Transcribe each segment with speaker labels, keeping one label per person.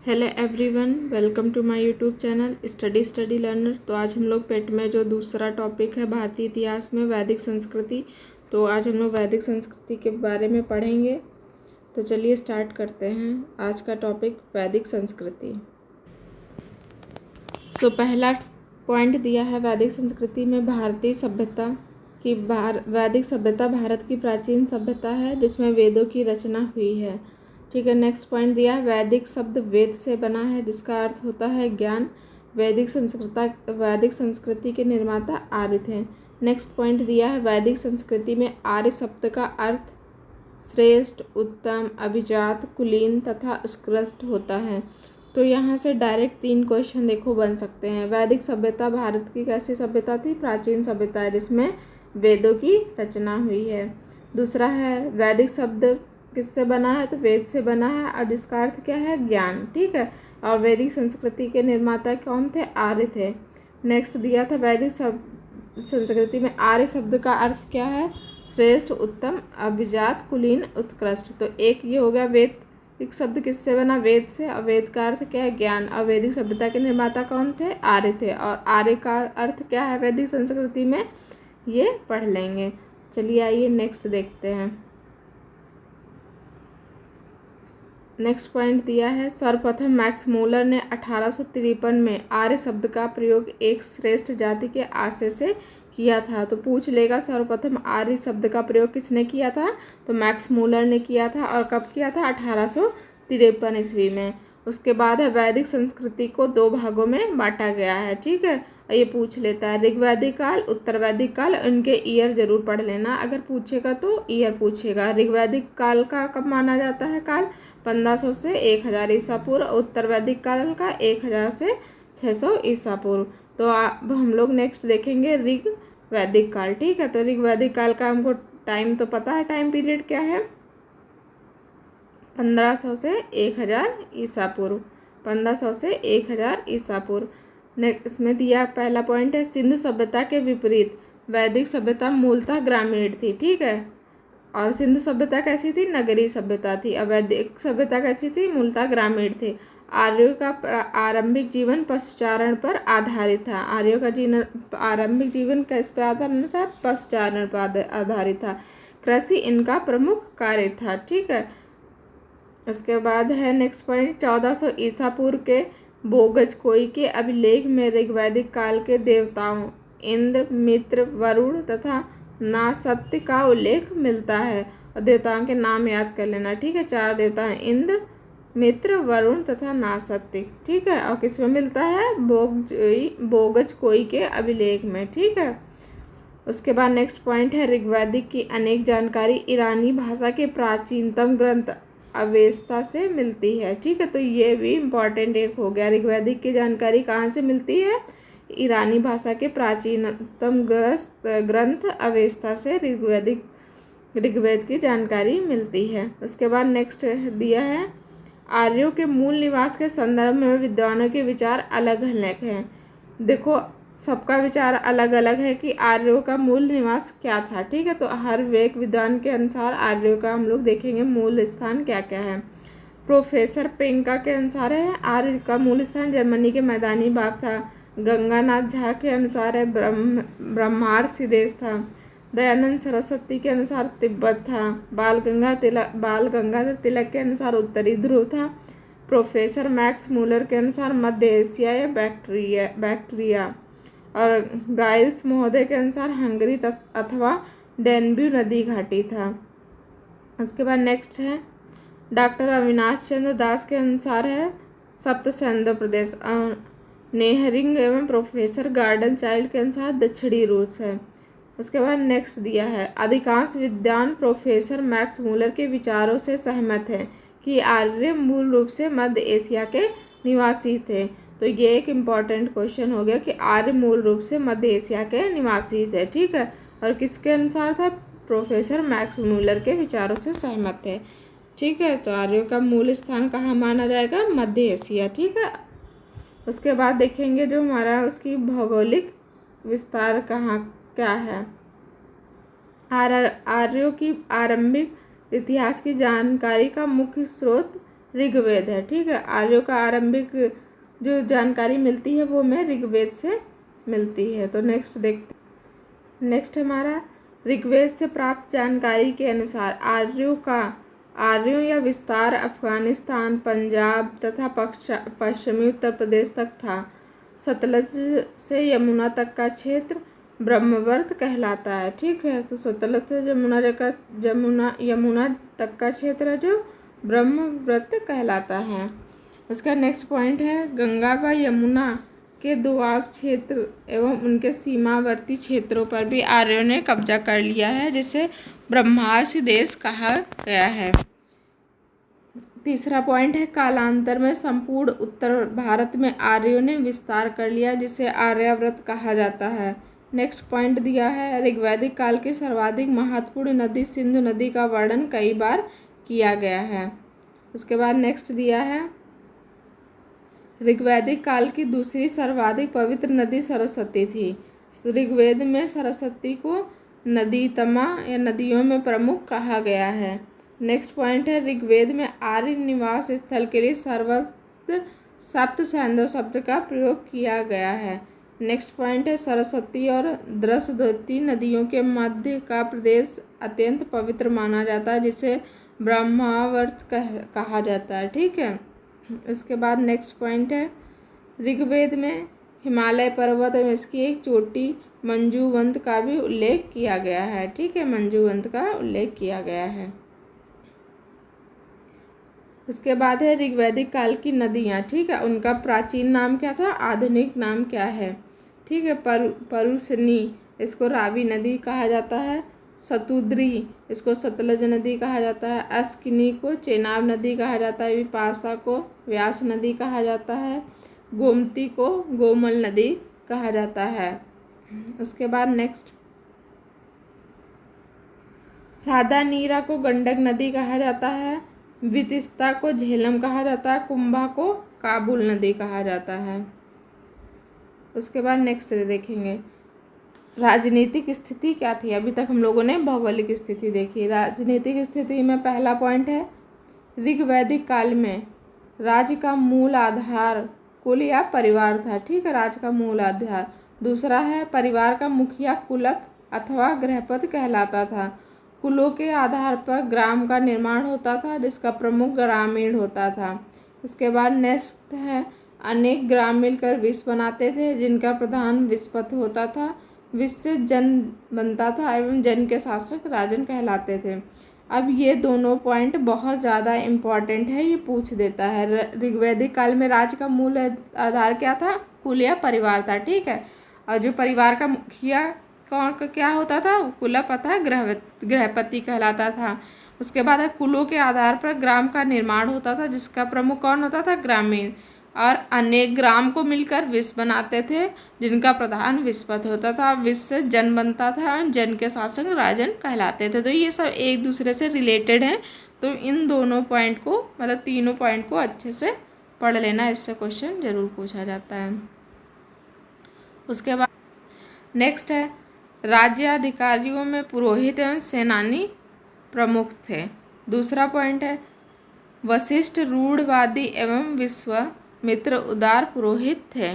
Speaker 1: Hello everyone, welcome to my YouTube channel study learner. तो आज हम लोग पेट में जो दूसरा टॉपिक है भारतीय इतिहास में वैदिक संस्कृति, तो आज हम लोग वैदिक संस्कृति के बारे में पढ़ेंगे। तो चलिए स्टार्ट करते हैं आज का टॉपिक वैदिक संस्कृति। पहला पॉइंट दिया है वैदिक संस्कृति में भारतीय सभ्यता की वैदिक सभ्यता भारत की प्राचीन सभ्यता है जिसमें वेदों की रचना हुई है। ठीक है। नेक्स्ट पॉइंट दिया है वैदिक शब्द वेद से बना है जिसका अर्थ होता है ज्ञान। वैदिक संस्कृति के निर्माता आर्य थे। नेक्स्ट पॉइंट दिया है वैदिक संस्कृति में आर्य शब्द का अर्थ श्रेष्ठ, उत्तम, अभिजात, कुलीन तथा उत्कृष्ट होता है। तो यहाँ से डायरेक्ट 3 क्वेश्चन देखो बन सकते हैं। वैदिक सभ्यता भारत की कैसी सभ्यता थी? प्राचीन सभ्यता है जिसमें वेदों की रचना हुई है। दूसरा है वैदिक शब्द किससे बना है? तो वेद से बना है और जिसका अर्थ क्या है? ज्ञान। ठीक है। और वैदिक संस्कृति के निर्माता कौन थे? आर्य थे। नेक्स्ट दिया था वैदिक संस्कृति में आर्य शब्द का अर्थ क्या है? श्रेष्ठ, उत्तम, अभिजात, कुलीन, उत्कृष्ट। तो एक ये हो गया वैदिक शब्द किससे बना? वेद से। और वेद का अर्थ क्या है? ज्ञान। और वैदिक सभ्यता के निर्माता कौन थे? आर्य थे। और आर्य का अर्थ क्या है वैदिक संस्कृति में? ये पढ़ लेंगे। चलिए आइए नेक्स्ट देखते हैं। नेक्स्ट पॉइंट दिया है सर्वप्रथम मैक्स मूलर ने 1853 में आर्य शब्द का प्रयोग एक श्रेष्ठ जाति के आशय से किया था। तो पूछ लेगा सर्वप्रथम आर्य शब्द का प्रयोग किसने किया था? तो मैक्स मूलर ने किया था। और कब किया था? 1853 ईस्वी में। उसके बाद है वैदिक संस्कृति को 2 भागों में बांटा गया है। ठीक है। ये पूछ लेता है ऋग्वैदिक काल, उत्तर वैदिक काल। इनके ईयर जरूर पढ़ लेना, अगर पूछेगा तो ईयर पूछेगा। ऋग्वैदिक काल का कब माना जाता है काल? 1500 से 1000 ईसा पूर्व। उत्तर वैदिक काल का 1000 से 600 ईसा पूर्व। तो अब हम लोग नेक्स्ट देखेंगे ऋग वैदिक काल। ठीक है। तो ऋग वैदिक काल का हमको टाइम तो पता है, टाइम पीरियड क्या है? 1500 से 1000 ईसा पूर्व। 1500 से 1000 ईसा पूर्व। नेक्स्ट इसमें दिया पहला पॉइंट है सिंधु सभ्यता के विपरीत वैदिक सभ्यता मूलतः ग्रामीण थी। ठीक है। और सिंधु सभ्यता कैसी थी? नगरीय सभ्यता थी। और वैदिक सभ्यता कैसी थी? मूलतः ग्रामीण थी। आर्यों का आरंभिक जीवन पशुचारण पर आधारित था। आर्यों का आरंभिक जीवन किस पर आधारित था? पशुचारण पर आधारित था। कृषि इनका प्रमुख कार्य था। ठीक है। उसके बाद है नेक्स्ट पॉइंट 1400 ईसा पूर्व के बोगजकोई के अभिलेख में ऋग्वैदिक काल के देवताओं इंद्र, मित्र, वरुण तथा नासत्य का उल्लेख मिलता है। और देवताओं के नाम याद कर लेना। ठीक है। 4 देवता हैं, इंद्र, मित्र, वरुण तथा नासत्य। ठीक है। और किसमें मिलता है? बोगजकोई के अभिलेख में। ठीक है। उसके बाद नेक्स्ट पॉइंट है ऋग्वैदिक की अनेक जानकारी ईरानी भाषा के प्राचीनतम ग्रंथ अवेस्ता से मिलती है। ठीक है। तो ये भी इम्पॉर्टेंट एक हो गया। ऋग्वैदिक की जानकारी कहाँ से मिलती है? ईरानी भाषा के प्राचीनतम ग्रंथ अवेस्ता से ऋग्वेद की जानकारी मिलती है। उसके बाद नेक्स्ट दिया है आर्यों के मूल निवास के संदर्भ में विद्वानों के विचार अलग अलग हैं। देखो सबका विचार अलग अलग है कि आर्यों का मूल निवास क्या था। ठीक है। तो हर एक विद्वान के अनुसार आर्यों का हम लोग देखेंगे मूल स्थान क्या क्या है। प्रोफेसर प्रियंका के अनुसार है आर्य का मूल स्थान जर्मनी के मैदानी भाग था। गंगानाथ झा के अनुसार है ब्रह्मार्षि देश था। दयानंद सरस्वती के अनुसार तिब्बत था। बाल गंगाधर तिलक के अनुसार उत्तरी ध्रुव था। प्रोफेसर मैक्स मूलर के अनुसार मध्य एशिया या बैक्ट्रिया। और गाइल्स महोदय के अनुसार हंगरी अथवा डेन्ब्यू नदी घाटी था। उसके बाद नेक्स्ट है डॉक्टर अविनाश चंद्र दास के अनुसार है सप्त सैंधव प्रदेश। नेहरिंग एवं प्रोफेसर गार्डन चाइल्ड के अनुसार दक्षिणी रूस है। उसके बाद नेक्स्ट दिया है अधिकांश विद्वान प्रोफेसर मैक्स मूलर के विचारों से सहमत हैं कि आर्य मूल रूप से मध्य एशिया के निवासी थे। तो ये एक इम्पॉर्टेंट क्वेश्चन हो गया कि आर्य मूल रूप से मध्य एशिया के निवासी थे। ठीक है। और किसके अनुसार था? प्रोफेसर मैक्स मूलर के विचारों से सहमत थे। ठीक है। तो आर्यों का मूल स्थान कहाँ माना जाएगा? मध्य एशिया। ठीक है। उसके बाद देखेंगे जो हमारा उसकी भौगोलिक विस्तार कहाँ क्या है। आर्यों की आरंभिक इतिहास की जानकारी का मुख्य स्रोत ऋग्वेद है। ठीक है, आर्यों का आरंभिक जो जानकारी मिलती है वो हमें ऋग्वेद से मिलती है। तो नेक्स्ट हमारा ऋग्वेद से प्राप्त जानकारी के अनुसार आर्यों या विस्तार अफगानिस्तान, पंजाब तथा पश्चिमी उत्तर प्रदेश तक था। सतलज से यमुना तक का क्षेत्र ब्रह्मवर्त कहलाता है। ठीक है, तो सतलज से यमुना तक का क्षेत्र है जो ब्रह्मव्रत कहलाता है। उसका नेक्स्ट पॉइंट है गंगा व यमुना के दोआब क्षेत्र एवं उनके सीमावर्ती क्षेत्रों पर भी आर्यों ने कब्जा कर लिया है, जिसे ब्रह्मार्षि देश कहा गया है। तीसरा पॉइंट है कालांतर में संपूर्ण उत्तर भारत में आर्यों ने विस्तार कर लिया, जिसे आर्यावर्त कहा जाता है। नेक्स्ट पॉइंट दिया है ऋग्वैदिक काल की सर्वाधिक महत्वपूर्ण नदी सिंधु नदी का वर्णन कई बार किया गया है। उसके बाद नेक्स्ट दिया है ऋग्वैदिक काल की दूसरी सर्वाधिक पवित्र नदी सरस्वती थी। ऋग्वेद में सरस्वती को नदीतमा या नदियों में प्रमुख कहा गया है। नेक्स्ट पॉइंट है ऋग्वेद में आर्य निवास स्थल के लिए सर्वत्र सप्त सैंधव शब्द का प्रयोग किया गया है। नेक्स्ट पॉइंट है सरस्वती और द्रसद्वती नदियों के मध्य का प्रदेश अत्यंत पवित्र माना जाता है, जिसे ब्रह्मावर्त कहा जाता है। ठीक है, उसके बाद नेक्स्ट पॉइंट है ऋग्वेद में हिमालय पर्वत एवं इसकी एक चोटी मंजूवंत का भी उल्लेख किया गया है। ठीक है, मंजूवंत का उल्लेख किया गया है। उसके बाद है ऋग्वैदिक काल की नदियाँ। ठीक है, उनका प्राचीन नाम क्या था, आधुनिक नाम क्या है। ठीक है, परुशनी इसको रावी नदी कहा जाता है। सतुद्री इसको सतलज नदी कहा जाता है। अस्किनी को चेनाब नदी कहा जाता है। विपाशा को व्यास नदी कहा जाता है। गोमती को गोमल नदी कहा जाता है। उसके बाद नेक्स्ट सादा नीरा को गंडक नदी कहा जाता है। वितिस्ता को झेलम कहा जाता है। कुंभा को काबुल नदी कहा जाता है। उसके बाद नेक्स्ट देखेंगे राजनीतिक स्थिति क्या थी। अभी तक हम लोगों ने भौगोलिक स्थिति देखी। राजनीतिक स्थिति में पहला पॉइंट है ऋग्वैदिक काल में राज्य का मूल आधार कुल या परिवार था। ठीक है, राज्य का मूल आधार। दूसरा है परिवार का मुखिया कुलप अथवा गृहपति कहलाता था। कुलों के आधार पर ग्राम का निर्माण होता था, जिसका प्रमुख ग्रामीण होता था। उसके बाद नेक्स्ट है अनेक ग्राम मिलकर विष बनाते थे, जिनका प्रधान विषपति होता था। विष से जन बनता था एवं जन के शासक राजन कहलाते थे। अब ये दोनों पॉइंट बहुत ज़्यादा इम्पॉर्टेंट है, ये पूछ देता है। ऋग्वैदिक काल में राज्य का मूल आधार क्या था, कुल या परिवार था। ठीक है, और जो परिवार का मुखिया कौन का क्या होता था, कुलप अथवा गृहपति कहलाता था। उसके बाद कुलों के आधार पर ग्राम का निर्माण होता था, जिसका प्रमुख कौन होता था, ग्रामीण। और अनेक ग्राम को मिलकर विष बनाते थे, जिनका प्रधान विषपति होता था। विष से जन बनता था और जन के शासक राजन कहलाते थे। तो ये सब एक दूसरे से रिलेटेड हैं, तो इन दोनों पॉइंट को मतलब तीनों पॉइंट को अच्छे से पढ़ लेना, इससे क्वेश्चन जरूर पूछा जाता है। उसके बाद नेक्स्ट है राज्य अधिकारियों में पुरोहित एवं सेनानी प्रमुख थे। दूसरा पॉइंट है वशिष्ठ रूढ़वादी एवं विश्वामित्र उदार पुरोहित थे।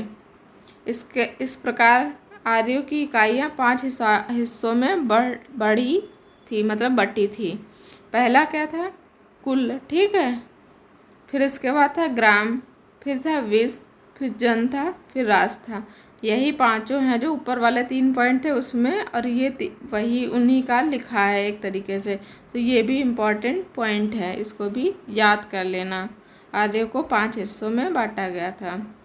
Speaker 1: इस प्रकार आर्यों की इकाइयाँ 5 हिस्सों में बटी थी। पहला क्या था, कुल। ठीक है, फिर इसके बाद था ग्राम, फिर था विष, फिर जन था, फिर राज था। यही पांचों हैं जो ऊपर वाले 3 पॉइंट थे उसमें, और ये वही उन्हीं का लिखा है एक तरीके से। तो ये भी इम्पॉर्टेंट पॉइंट है, इसको भी याद कर लेना। आर्यों को 5 हिस्सों में बांटा गया था।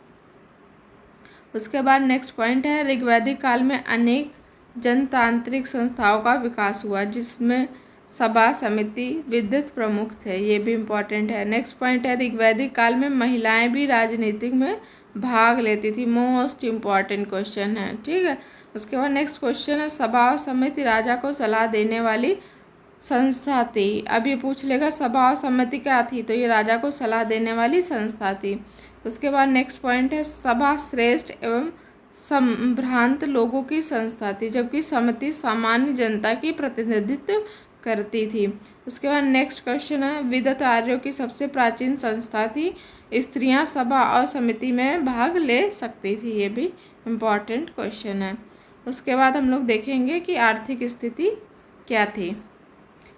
Speaker 1: उसके बाद नेक्स्ट पॉइंट है ऋग्वैदिक काल में अनेक जनतांत्रिक संस्थाओं का विकास हुआ, जिसमें सभा, समिति, विद्युत प्रमुख थे। ये भी इम्पॉर्टेंट है। नेक्स्ट पॉइंट है ऋग्वैदिक काल में महिलाएं भी राजनीतिक में भाग लेती थी। मोस्ट इम्पॉर्टेंट क्वेश्चन है। ठीक है, उसके बाद नेक्स्ट क्वेश्चन है सभा और समिति राजा को सलाह देने वाली संस्था थी। अब ये पूछ लेगा सभा और समिति क्या थी, तो ये राजा को सलाह देने वाली संस्था थी। उसके बाद नेक्स्ट पॉइंट है सभा श्रेष्ठ एवं संभ्रांत लोगों की संस्था थी, जबकि समिति सामान्य जनता की प्रतिनिधित्व करती थी। उसके बाद नेक्स्ट क्वेश्चन है, विदत आर्यों की सबसे प्राचीन संस्था थी, स्त्रियां सभा और समिति में भाग ले सकती थी। ये भी इम्पॉर्टेंट क्वेश्चन है। उसके बाद हम लोग देखेंगे कि आर्थिक स्थिति क्या थी।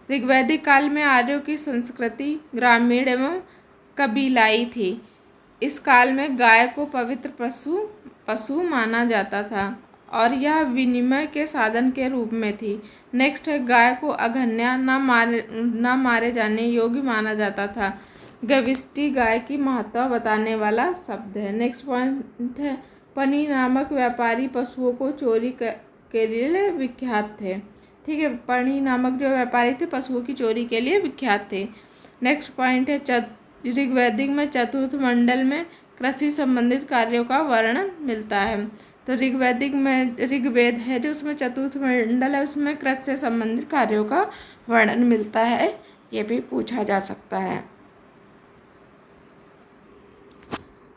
Speaker 1: ऋग्वैदिक काल में आर्यों की संस्कृति ग्रामीण एवं कबीलाई थी। इस काल में गाय को पवित्र पशु माना जाता था और यह विनिमय के साधन के रूप में थी। नेक्स्ट है, गाय को अघन्या न मारे जाने योग्य माना जाता था। गविष्टि गाय की महत्ता बताने वाला शब्द है। नेक्स्ट पॉइंट है, पनी नामक व्यापारी पशुओं को चोरी के लिए विख्यात थे। ठीक है, पनी नामक जो व्यापारी थे पशुओं की चोरी के लिए विख्यात थे। नेक्स्ट पॉइंट है, ऋग्वैदिक में चतुर्थ मंडल में कृषि संबंधित कार्यों का वर्णन मिलता है। तो ऋग्वैदिक में ऋग्वेद है जो उसमें चतुर्थ मंडल है, उसमें कृषि से संबंधित कार्यों का वर्णन मिलता है। ये भी पूछा जा सकता है।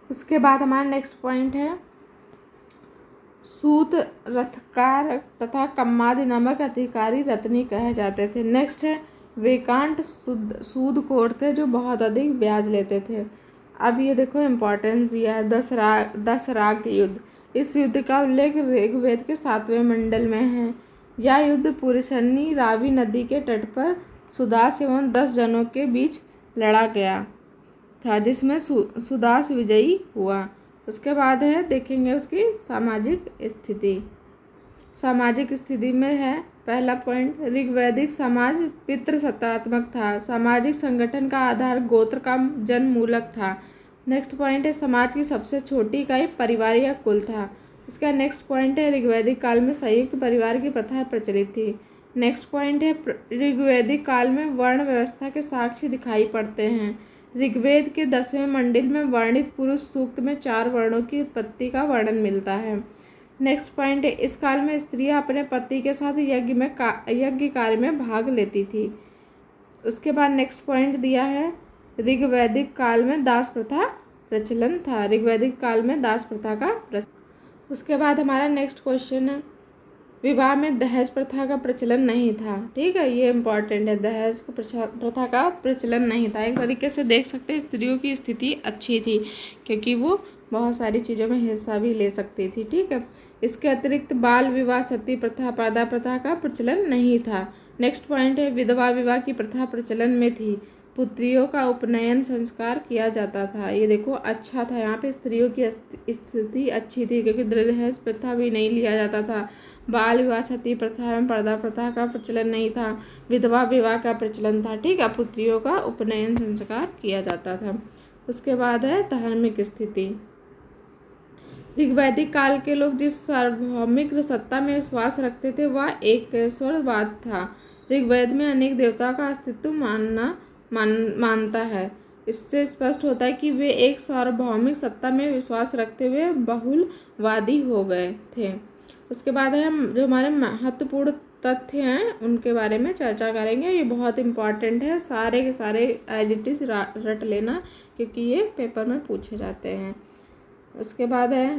Speaker 1: उसके बाद हमारा नेक्स्ट पॉइंट है, सूत रथकार तथा कम्मादि नामक अधिकारी रत्नी कहे जाते थे। नेक्स्ट है, वेकांट सूदखोर थे जो बहुत अधिक ब्याज लेते थे। अब ये देखो इम्पोर्टेंस दिया है, दसराग युद्ध। इस युद्ध का उल्लेख ऋग्वेद के 7वें मंडल में है। यह युद्ध पुरुषनी रावी नदी के तट पर सुदास एवं 10 जनों के बीच लड़ा गया था, जिसमें सुदास विजयी हुआ। उसके बाद है देखेंगे उसकी सामाजिक स्थिति। सामाजिक स्थिति में है पहला पॉइंट, ऋग्वैदिक समाज पितृसत्तात्मक था। सामाजिक संगठन का आधार गोत्र का जन्मूलक था। नेक्स्ट पॉइंट है, समाज की सबसे छोटी इकाई परिवार या कुल था। उसका नेक्स्ट पॉइंट है, ऋग्वैदिक काल में संयुक्त परिवार की प्रथा प्रचलित थी। नेक्स्ट पॉइंट है, ऋग्वैदिक काल में वर्ण व्यवस्था के साक्ष्य दिखाई पड़ते हैं। ऋग्वेद के 10वें मंडल में वर्णित पुरुष सूक्त में 4 वर्णों की उत्पत्ति का वर्णन मिलता है। नेक्स्ट पॉइंट है, इस काल में स्त्रियां अपने पति के साथ यज्ञ कार्य में भाग लेती थी। उसके बाद नेक्स्ट पॉइंट दिया है, ऋग्वैदिक काल में दास प्रथा प्रचलन था। ऋग्वैदिक काल में दास प्रथा का उसके बाद हमारा नेक्स्ट क्वेश्चन है, विवाह में दहेज प्रथा का प्रचलन नहीं था। ठीक है, ये इम्पॉर्टेंट है, दहेज प्रथा का प्रचलन नहीं था। एक तरीके से देख सकते हैं स्त्रियों की स्थिति अच्छी थी क्योंकि वो बहुत सारी चीज़ों में हिस्सा भी ले सकती थी। ठीक है, इसके अतिरिक्त बाल विवाह, सती प्रथा, पर्दा प्रथा का प्रचलन नहीं था। नेक्स्ट पॉइंट है, विधवा विवाह की प्रथा प्रचलन में थी। पुत्रियों का उपनयन संस्कार किया जाता था। ये देखो अच्छा था, यहाँ पे स्त्रियों की स्थिति अच्छी थी क्योंकि दहेज प्रथा भी नहीं लिया जाता था। बाल विवाह, सती प्रथा एवं पर्दा प्रथा का प्रचलन नहीं था। विधवा विवाह का प्रचलन था। ठीक है, पुत्रियों का उपनयन संस्कार किया जाता था। उसके बाद है धार्मिक स्थिति। ऋग्वैदिक काल के लोग जिस सार्वभौमिक सत्ता में विश्वास रखते थे वह एकेश्वरवाद था। ऋग्वेद में अनेक देवताओं का अस्तित्व मानता है। इससे स्पष्ट होता है कि वे एक सार्वभौमिक सत्ता में विश्वास रखते हुए बहुलवादी हो गए थे। उसके बाद है हम जो हमारे महत्वपूर्ण तथ्य हैं उनके बारे में चर्चा करेंगे। ये बहुत इम्पॉर्टेंट है, सारे के सारे एज इट इज़ रट लेना क्योंकि ये पेपर में पूछे जाते हैं। उसके बाद है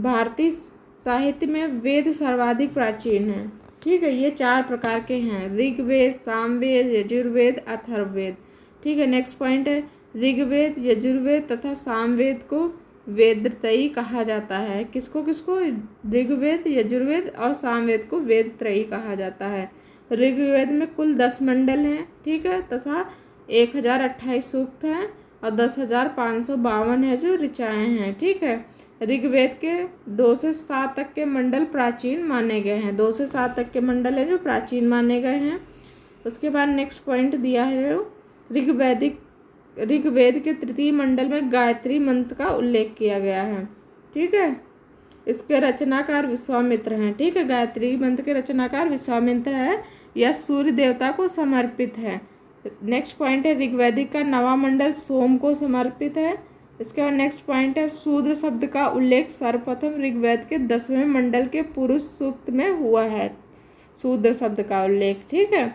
Speaker 1: भारतीय साहित्य में वेद सर्वाधिक प्राचीन है। ठीक है, ये 4 प्रकार के हैं, ऋग्वेद, सामवेद, यजुर्वेद, अथर्ववेद। ठीक है, नेक्स्ट पॉइंट है, ऋग्वेद, यजुर्वेद तथा सामवेद को वेदत्रयी कहा जाता है। किसको किसको? ऋग्वेद, यजुर्वेद और सामवेद को वेदत्रयी कहा जाता है। ऋग्वेद में कुल 10 मंडल हैं। ठीक है, तथा 1028 सूक्त हैं और 10,552 है जो ऋचाएँ हैं। ठीक है, ऋग्वेद के 2 से 7 तक के मंडल प्राचीन माने गए हैं। 2 से 7 तक के मंडल हैं जो प्राचीन माने गए हैं। उसके बाद नेक्स्ट पॉइंट दिया है, ऋग्वेद के 3य मंडल में गायत्री मंत्र का उल्लेख किया गया है। ठीक है, इसके रचनाकार विश्वामित्र हैं। ठीक है, गायत्री मंत्र के रचनाकार विश्वामित्र है। यह सूर्य देवता को समर्पित है। नेक्स्ट पॉइंट है, ऋग्वैदिक का 9वां मंडल सोम को समर्पित है। इसके बाद नेक्स्ट पॉइंट है, शूद्र शब्द का उल्लेख सर्वप्रथम ऋग्वेद के 10वें मंडल के पुरुष सूक्त में हुआ है, शूद्र शब्द का उल्लेख। ठीक है,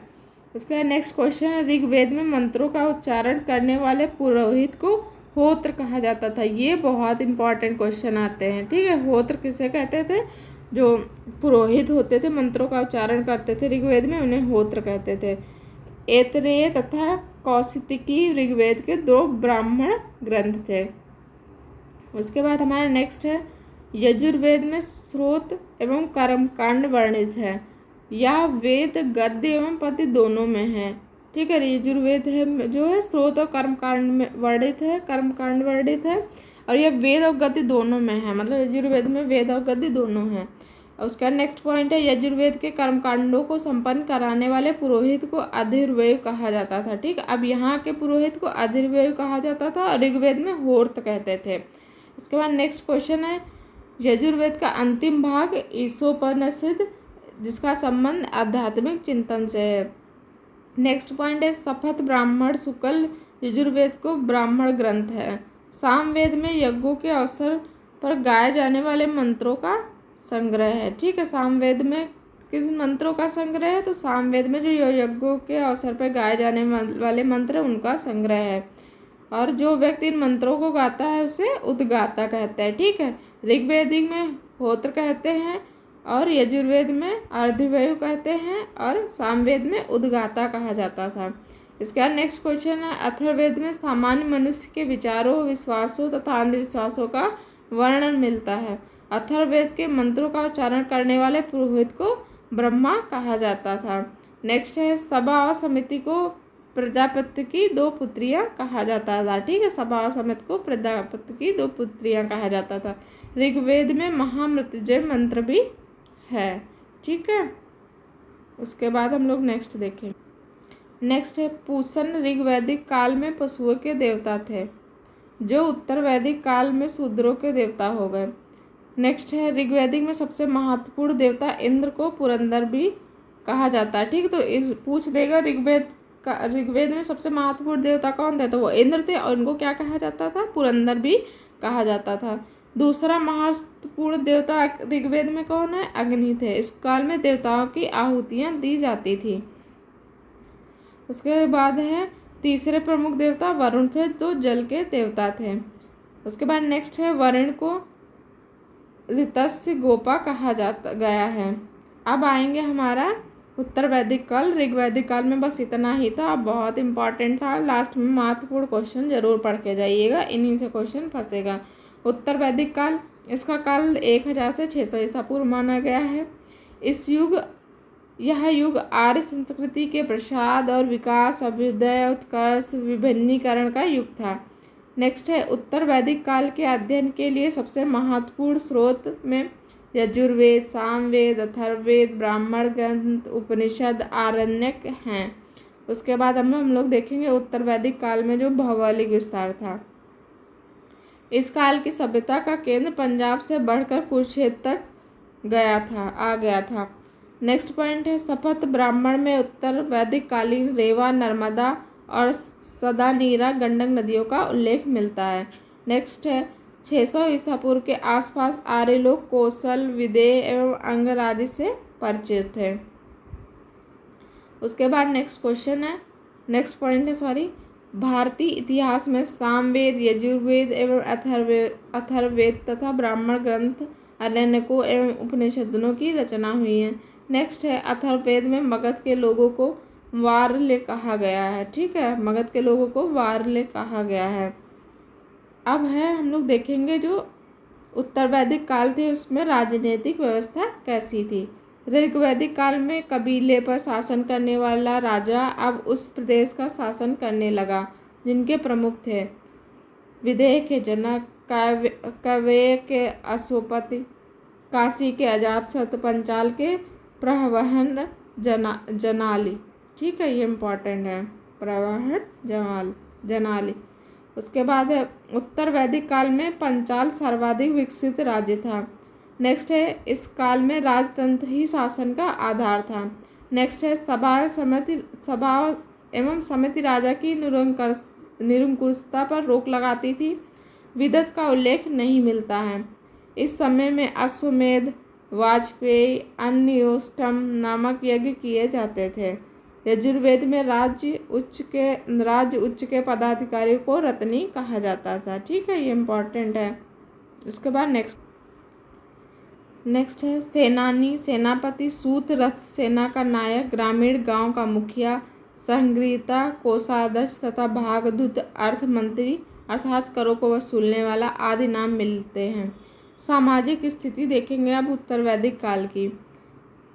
Speaker 1: उसके बाद नेक्स्ट क्वेश्चन है, ऋग्वेद में मंत्रों का उच्चारण करने वाले पुरोहित को होत्र कहा जाता था। ये बहुत इंपॉर्टेंट क्वेश्चन आते हैं। ठीक है, होत्र किसे कहते थे? जो पुरोहित होते थे, मंत्रों का उच्चारण करते थे ऋग्वेद में, उन्हें होत्र कहते थे। ऐतरेय तथा कौशिकी ऋग्वेद के 2 ब्राह्मण ग्रंथ थे। उसके बाद हमारा नेक्स्ट है यजुर्वेद में श्रोत एवं कर्मकांड वर्णित है। यह वेद गद्य एवं पद्य दोनों में है। ठीक है, यजुर्वेद है जो है श्रोत और कर्मकांड में वर्णित है, कर्मकांड वर्णित है, और यह वेद और गद्य दोनों में है, मतलब यजुर्वेद में वेद और गद्य दोनों हैं। उसका नेक्स्ट पॉइंट है यजुर्वेद के कर्मकांडों को संपन्न कराने वाले पुरोहित को अधिर्वयु कहा जाता था। ठीक, अब यहाँ के पुरोहित को अधिर्वयु कहा जाता था और ऋग्वेद में होर्त कहते थे। इसके बाद नेक्स्ट क्वेश्चन है यजुर्वेद का अंतिम भाग ईशोपनिषद, जिसका संबंध आध्यात्मिक चिंतन से है। नेक्स्ट पॉइंट है शपथ ब्राह्मण शुक्ल यजुर्वेद को ब्राह्मण ग्रंथ है। सामवेद में यज्ञों के अवसर पर गाए जाने वाले मंत्रों का संग्रह है। ठीक है, सामवेद में किस मंत्रों का संग्रह है, तो सामवेद में जो यज्ञों के अवसर पर गाए जाने वाले मंत्र उनका संग्रह है, और जो व्यक्ति इन मंत्रों को गाता है उसे उद्गाता कहते हैं। ठीक है, ऋग्वेदिक में होत्र कहते हैं और यजुर्वेद में अर्धवयु कहते हैं और सामवेद में उद्गाता कहा जाता था। इसके बाद नेक्स्ट क्वेश्चन है अथर्ववेद में सामान्य मनुष्य के विचारों, विश्वासों तथा अंधविश्वासों का वर्णन मिलता है। अथर्ववेद के मंत्रों का उच्चारण करने वाले पुरोहित को ब्रह्मा कहा जाता था। नेक्स्ट है सभा और समिति को प्रजापति की 2 पुत्रियां कहा जाता था। ठीक है, सभा और समिति को प्रजापति की 2 पुत्रियां कहा जाता था। ऋग्वेद में महामृत्युंजय मंत्र भी है। ठीक है, उसके बाद हम लोग नेक्स्ट देखें। नेक्स्ट है पूषण ऋग्वैदिक काल में पशुओं के देवता थे, जो उत्तर वैदिक काल में शूद्रों के देवता हो गए। नेक्स्ट है ऋग्वैदिक में सबसे महत्वपूर्ण देवता इंद्र को पुरंदर भी कहा जाता है। ठीक, तो पूछ देगा ऋग्वेद में सबसे महत्वपूर्ण देवता कौन थे, तो वो इंद्र थे, और उनको क्या कहा जाता था, पुरंदर भी कहा जाता था। दूसरा महत्वपूर्ण देवता ऋग्वेद में कौन है, अग्नि थे। इस काल में देवताओं की आहुतियाँ दी जाती थी। उसके बाद है तीसरे प्रमुख देवता वरुण थे, जो जल के देवता थे। उसके बाद नेक्स्ट है वरुण को ऋतस्य गोपा कहा जाता गया है। अब आएंगे हमारा उत्तर वैदिक काल। ऋग्वैदिक काल में बस इतना ही था, अब बहुत इंपॉर्टेंट था, लास्ट में महत्वपूर्ण क्वेश्चन जरूर पढ़ के जाइएगा, इन्हीं से क्वेश्चन फंसेगा। उत्तर वैदिक काल, इसका काल 1000 से 600 ईसा पूर्व माना गया है। यह युग आर्य संस्कृति के प्रसाद और विकास, अभ्युदय, उत्कर्ष, विभिन्नीकरण का युग था। नेक्स्ट है उत्तर वैदिक काल के अध्ययन के लिए सबसे महत्वपूर्ण स्रोत में यजुर्वेद, सामवेद, अथर्ववेद, ब्राह्मण ग्रंथ, उपनिषद, आरण्यक हैं। उसके बाद हम लोग देखेंगे उत्तर वैदिक काल में जो भौगोलिक विस्तार था। इस काल की सभ्यता का केंद्र पंजाब से बढ़कर कुरुक्षेत्र तक आ गया था। नेक्स्ट पॉइंट है शपथ ब्राह्मण में उत्तर वैदिक कालीन रेवा, नर्मदा और सदानीरा गंडक नदियों का उल्लेख मिलता है। नेक्स्ट है 600 ईसा पूर्व के आसपास आर्य लोग कौशल, विदेह एवं अंगरादि से परिचित थे। उसके बाद नेक्स्ट पॉइंट है भारतीय इतिहास में सामवेद, यजुर्वेद एवं अथर्ववेद तथा ब्राह्मण ग्रंथ, आरण्यकों एवं उपनिषदों की रचना हुई है। नेक्स्ट है अथर्ववेद में मगध के लोगों को वारले कहा गया है। ठीक है, मगध के लोगों को वारले कहा गया है। अब है हम लोग देखेंगे जो उत्तर वैदिक काल थे उसमें राजनीतिक व्यवस्था कैसी थी। ऋग्वैदिक काल में कबीले पर शासन करने वाला राजा अब उस प्रदेश का शासन करने लगा, जिनके प्रमुख थे विदेह के जनक, कवेय के अश्वपति, काशी के अजातशत्रु, पंचाल के प्रवहन जनाली। ठीक है, ये इम्पॉर्टेंट है, प्रवहन जनाली। उसके बाद है उत्तर वैदिक काल में पंचाल सर्वाधिक विकसित राज्य था। नेक्स्ट है इस काल में राजतंत्र ही शासन का आधार था। नेक्स्ट है सभा एवं समिति राजा की निरंकुशता पर रोक लगाती थी। विदत का उल्लेख नहीं मिलता है। इस समय में अश्वमेध, वाजपेयी, अन्योष्टम नामक यज्ञ किए जाते थे। यजुर्वेद में राज्य उच्च के पदाधिकारियों को रत्नी कहा जाता था। ठीक है, ये इम्पॉर्टेंट है। उसके बाद नेक्स्ट है सेनानी, सेनापति, सूत, रथ सेना का नायक, ग्रामीण, गांव का मुखिया, संग्रहीता, कोषाध्यक्ष तथा भागदूत, अर्थ मंत्री अर्थात करों को वसूलने वाला आदि नाम मिलते हैं। सामाजिक स्थिति देखेंगे अब उत्तर वैदिक काल की।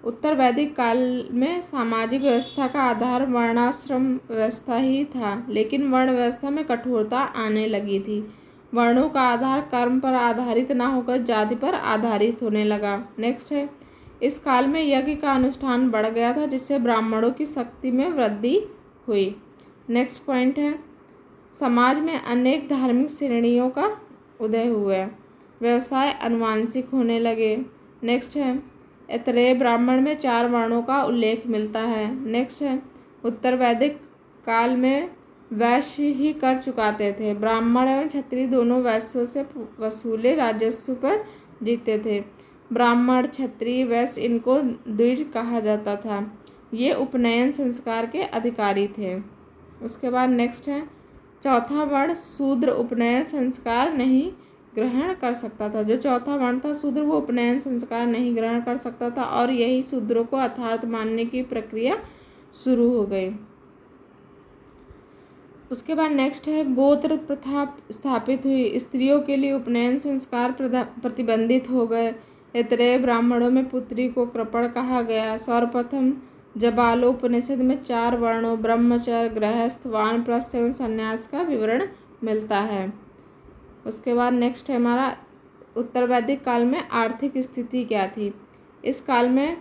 Speaker 1: उत्तर वैदिक काल में सामाजिक व्यवस्था का आधार वर्णाश्रम व्यवस्था ही था, लेकिन वर्ण व्यवस्था में कठोरता आने लगी थी। वर्णों का आधार कर्म पर आधारित न होकर जाति पर आधारित होने लगा। नेक्स्ट है, इस काल में यज्ञ का अनुष्ठान बढ़ गया था, जिससे ब्राह्मणों की शक्ति में वृद्धि हुई। नेक्स्ट पॉइंट है, समाज में अनेक धार्मिक श्रेणियों का उदय हुआ, व्यवसाय अनुवांशिक होने लगे। नेक्स्ट है, ऐतरेय ब्राह्मण में 4 वर्णों का उल्लेख मिलता है। नेक्स्ट है, उत्तर वैदिक काल में वैश्य ही कर चुकाते थे। ब्राह्मण एवं क्षत्रिय दोनों वैश्यों से वसूले राजस्व पर जीते थे। ब्राह्मण, क्षत्रिय, वैश्य इनको द्विज कहा जाता था। ये उपनयन संस्कार के अधिकारी थे। उसके बाद नेक्स्ट है, चौथा वर्ण शूद्र उपनयन संस्कार नहीं ग्रहण कर सकता था। जो चौथा वर्ण था शूद्र, वो उपनयन संस्कार नहीं ग्रहण कर सकता था और यही शूद्रों को अर्थात मानने की प्रक्रिया शुरू हो गई। उसके बाद नेक्स्ट है, गोत्र प्रथा स्थापित हुई। स्त्रियों के लिए उपनयन संस्कार प्रतिबंधित हो गए। ऐतरेय ब्राह्मणों में पुत्री को कृपण कहा गया। सर्वप्रथम जबालोपनिषद में 4 वर्णों ब्रह्मचर्य, गृहस्थ, वानप्रस्थ एवं संन्यास का विवरण मिलता है। उसके बाद नेक्स्ट है हमारा, उत्तर वैदिक काल में आर्थिक स्थिति क्या थी। इस काल में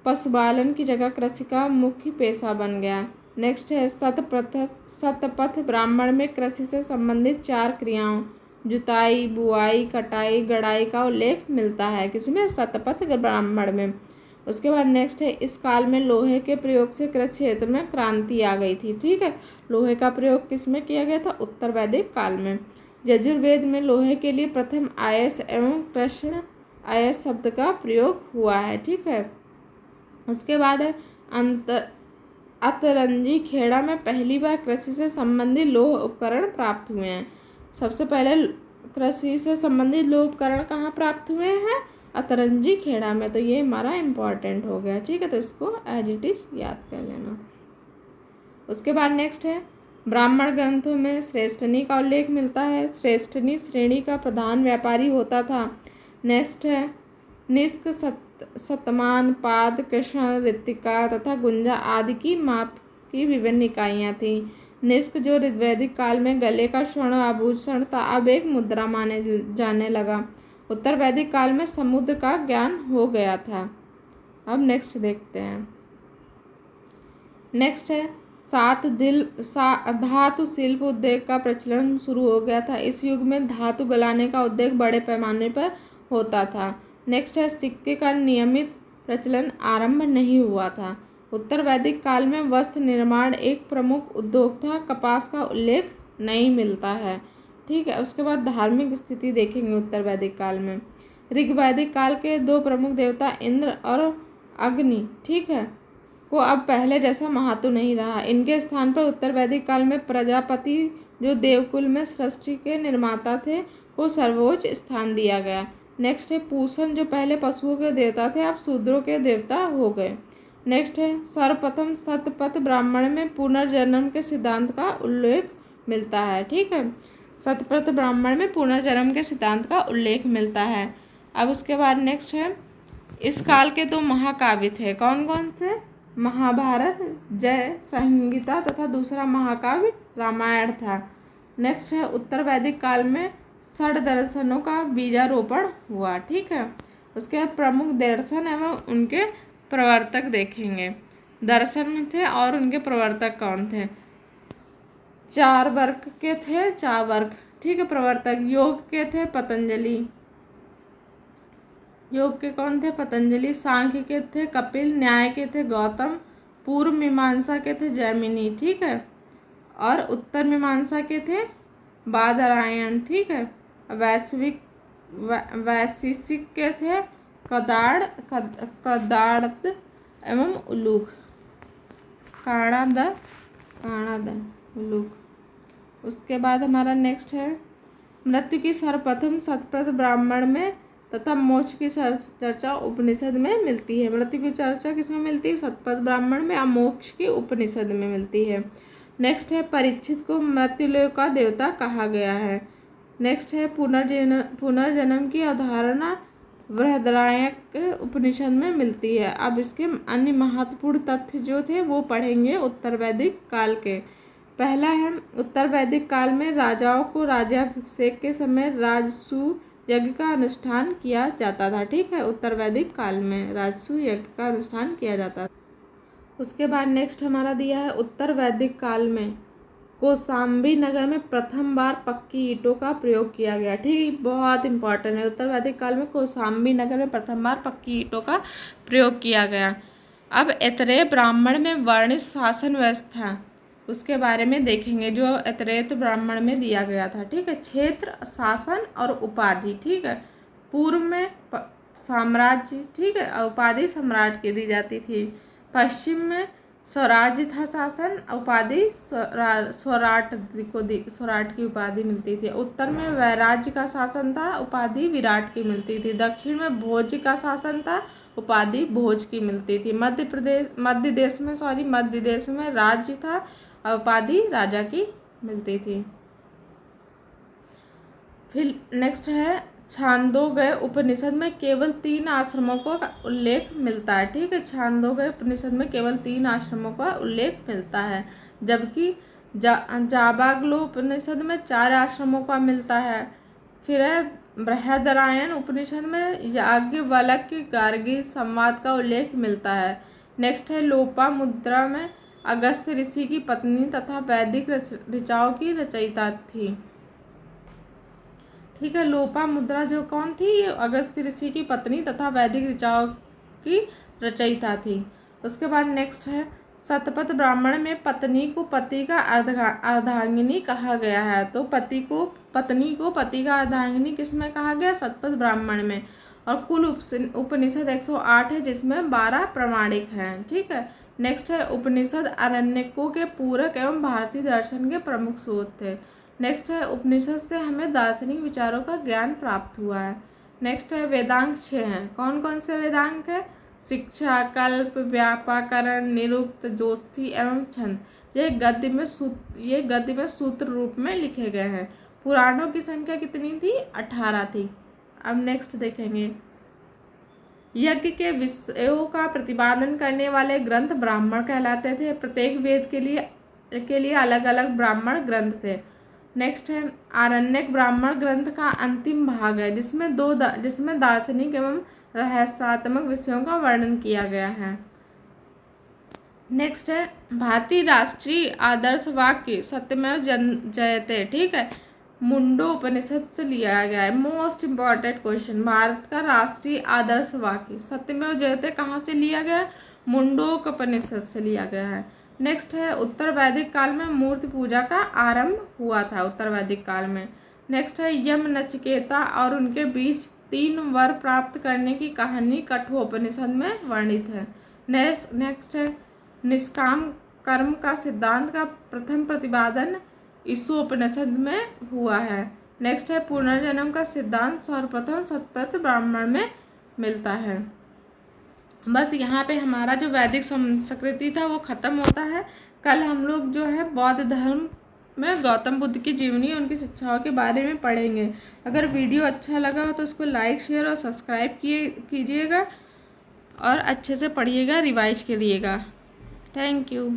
Speaker 1: पशुपालन की जगह कृषि का मुख्य पेशा बन गया। नेक्स्ट है, शतपथ ब्राह्मण में कृषि से संबंधित 4 क्रियाओं जुताई, बुआई, कटाई, गड़ाई का उल्लेख मिलता है। किसमें? शतपथ ब्राह्मण में। उसके बाद नेक्स्ट है, इस काल में लोहे के प्रयोग से कृषि क्षेत्र में क्रांति आ गई थी। ठीक है, लोहे का प्रयोग किसमें किया गया था? उत्तर वैदिक काल में। यजुर्वेद में लोहे के लिए प्रथम आयस एवं कृष्ण आयस शब्द का प्रयोग हुआ है। ठीक है, उसके बाद अतरंजी खेड़ा में पहली बार कृषि से संबंधित लोह उपकरण प्राप्त हुए हैं। सबसे पहले कृषि से संबंधित लोह उपकरण कहाँ प्राप्त हुए हैं? अतरंजी खेड़ा में। तो ये हमारा इम्पॉर्टेंट हो गया। ठीक है, तो इसको एज इट इज याद कर लेना। उसके बाद नेक्स्ट है, ब्राह्मण ग्रंथों में श्रेष्ठनी का उल्लेख मिलता है। श्रेष्ठनी श्रेणी का प्रधान व्यापारी होता था। नेक्स्ट है, निष्क, शतमान, पाद, कृष्ण, ऋतिका तथा गुंजा आदि की माप की विभिन्न इकाइयाँ थीं। निष्क जो ऋग्वैदिक काल में गले का स्वर्ण आभूषण था, अब एक मुद्रा माने जाने लगा। उत्तर वैदिक काल में समुद्र का ज्ञान हो गया था। अब नेक्स्ट देखते हैं। नेक्स्ट है, धातु शिल्प उद्योग का प्रचलन शुरू हो गया था। इस युग में धातु गलाने का उद्योग बड़े पैमाने पर होता था। नेक्स्ट है, सिक्के का नियमित प्रचलन आरंभ नहीं हुआ था। उत्तर वैदिक काल में वस्त्र निर्माण एक प्रमुख उद्योग था। कपास का उल्लेख नहीं मिलता है। ठीक है, उसके बाद धार्मिक स्थिति देखेंगे उत्तर वैदिक काल में। ऋग्वैदिक काल के 2 प्रमुख देवता इंद्र और अग्नि, ठीक है, को अब पहले जैसा महत्व नहीं रहा। इनके स्थान पर उत्तर वैदिक काल में प्रजापति, जो देवकुल में सृष्टि के निर्माता थे, को सर्वोच्च स्थान दिया गया। नेक्स्ट है, पूषण जो पहले पशुओं के देवता थे, अब शूद्रों के देवता हो गए। नेक्स्ट है, सर्वप्रथम शतपथ ब्राह्मण में पुनर्जन्म के सिद्धांत का उल्लेख मिलता है। ठीक है, शतपथ ब्राह्मण में पुनर्जन्म के सिद्धांत का उल्लेख मिलता है। अब उसके बाद नेक्स्ट है, इस काल के 2 महाकाव्य थे। कौन कौन से? महाभारत, जय संहिता तथा दूसरा महाकाव्य रामायण था। नेक्स्ट है, उत्तर वैदिक काल में 6 दर्शनों का बीजारोपण हुआ। ठीक है, उसके बाद प्रमुख दर्शन एवं उनके प्रवर्तक देखेंगे। दर्शन थे और उनके प्रवर्तक कौन थे? 4 वर्ग के थे, 4 वर्ग। ठीक है, प्रवर्तक योग के थे पतंजलि, योग के कौन थे? पतंजलि। सांख्य के थे कपिल, न्याय के थे गौतम, पूर्व मीमांसा के थे जैमिनी। ठीक है, और उत्तर मीमांसा के थे बादरायण। ठीक है, वैशेषिक के थे कदार्थ एवं उलूक, काणाद उलूक। उसके बाद हमारा नेक्स्ट है, मृत्यु की सर्वप्रथम शतपथ ब्राह्मण में तथा मोक्ष की चर्चा उपनिषद में मिलती है। मृत्यु की चर्चा किसमें मिलती है? शतपथ ब्राह्मण में। और मोक्ष की उपनिषद में मिलती है। नेक्स्ट है परीक्षित को मृत्युलोक का देवता कहा गया है। नेक्स्ट है पुनर्जन्म की अवधारणा बृहदारण्यक उपनिषद में मिलती है। अब इसके अन्य महत्वपूर्ण तथ्य जो थे वो पढ़ेंगे उत्तर वैदिक काल के। पहला है उत्तर वैदिक काल में राजाओं को राज्याभिषेक के समय राजसूय यज्ञ का अनुष्ठान किया जाता था। ठीक है, उत्तर वैदिक काल में राजसूय यज्ञ का अनुष्ठान किया जाता था। उसके बाद नेक्स्ट हमारा दिया है उत्तर वैदिक काल में कौशाम्बी नगर में प्रथम बार पक्की ईंटों का प्रयोग किया गया। ठीक, बहुत इंपॉर्टेंट है। उत्तर वैदिक काल में कौशाम्बी नगर में प्रथम बार पक्की ईंटों का प्रयोग किया गया। अब ऐतरेय ब्राह्मण में वर्णित शासन व्यवस्था उसके बारे में देखेंगे जो ऐतरेय ब्राह्मण में दिया गया था। ठीक है, क्षेत्र, शासन और उपाधि। ठीक है, पूर्व में साम्राज्य, ठीक है, उपाधि सम्राट की दी जाती थी। पश्चिम में स्वराज्य था शासन, उपाधि स्वराट की उपाधि मिलती थी। उत्तर में वैराज्य का शासन था, उपाधि विराट की मिलती थी। दक्षिण में भोज का शासन था, उपाधि भोज की मिलती थी। मध्य देश में राज्य था, उपाधि राजा की मिलती थी। फिर नेक्स्ट है छांदोग्य उपनिषद में केवल 3 आश्रमों का उल्लेख मिलता है। ठीक है, छांदोग्य उपनिषद में केवल 3 आश्रमों का उल्लेख मिलता है, जबकि जाबाग्लो उपनिषद में 4 आश्रमों का मिलता है। फिर है बृहदारण्यक उपनिषद में याज्ञवल्क्य गार्गी संवाद का उल्लेख मिलता है। नेक्स्ट है लोपामुद्रा में अगस्त्य ऋषि की पत्नी तथा वैदिक ऋचाओं की रचयिता थी। ठीक है, लोपामुद्रा जो कौन थी? ये अगस्त्य ऋषि की पत्नी तथा वैदिक ऋचाओं की रचयिता थी। उसके बाद नेक्स्ट है शतपथ ब्राह्मण में पत्नी को पति का अर्धांगिनी कहा गया है। तो पत्नी को पति का अर्धांगिनी किसमें कहा गया? शतपथ ब्राह्मण में। और कुल उपनिषद 108 है, जिसमें 12 प्रमाणिक हैं। ठीक है, नेक्स्ट है उपनिषद आरण्यकों के पूरक एवं भारतीय दर्शन के प्रमुख स्रोत थे। नेक्स्ट है उपनिषद से हमें दार्शनिक विचारों का ज्ञान प्राप्त हुआ है। नेक्स्ट है वेदांग 6 हैं। कौन कौन से वेदांग है? शिक्षा, कल्प, व्यापाकरण, निरुक्त, ज्योतिषी एवं छंद। ये गद्य में सूत्र रूप में लिखे गए हैं। पुराणों की संख्या कितनी थी? 18 थी। अब नेक्स्ट देखेंगे यज्ञ के विषयों का प्रतिपादन करने वाले ग्रंथ ब्राह्मण कहलाते थे। प्रत्येक वेद के लिए अलग अलग ब्राह्मण ग्रंथ थे। नेक्स्ट है आरण्यक ब्राह्मण ग्रंथ का अंतिम भाग है, जिसमें दार्शनिक एवं रहस्यात्मक विषयों का वर्णन किया गया है। नेक्स्ट है भारतीय राष्ट्रीय आदर्श वाक्य सत्यमेव जयते। ठीक है, मुंडो उपनिषद से लिया गया है। मोस्ट इम्पॉर्टेंट क्वेश्चन, भारत का राष्ट्रीय आदर्श वाक्य सत्यमेव जयते कहाँ से लिया गया? मुंडोक उपनिषद से लिया गया है। नेक्स्ट है उत्तर वैदिक काल में मूर्ति पूजा का आरंभ हुआ था। उत्तर वैदिक काल में। नेक्स्ट है यम, नचिकेता और उनके बीच 3 वर प्राप्त करने की कहानी कठोपनिषद में वर्णित है। नेक्स्ट है निष्काम कर्म का सिद्धांत का प्रथम प्रतिपादन ईशोपनिषद में हुआ है। नेक्स्ट है पुनर्जन्म का सिद्धांत सर्वप्रथम शतपथ ब्राह्मण में मिलता है। बस यहाँ पे हमारा जो वैदिक संस्कृति था वो ख़त्म होता है। कल हम लोग जो है बौद्ध धर्म में गौतम बुद्ध की जीवनी उनकी शिक्षाओं के बारे में पढ़ेंगे। अगर वीडियो अच्छा लगा हो तो उसको लाइक, शेयर और सब्सक्राइब कीजिएगा और अच्छे से पढ़िएगा, रिवाइज करिएगा। Thank you.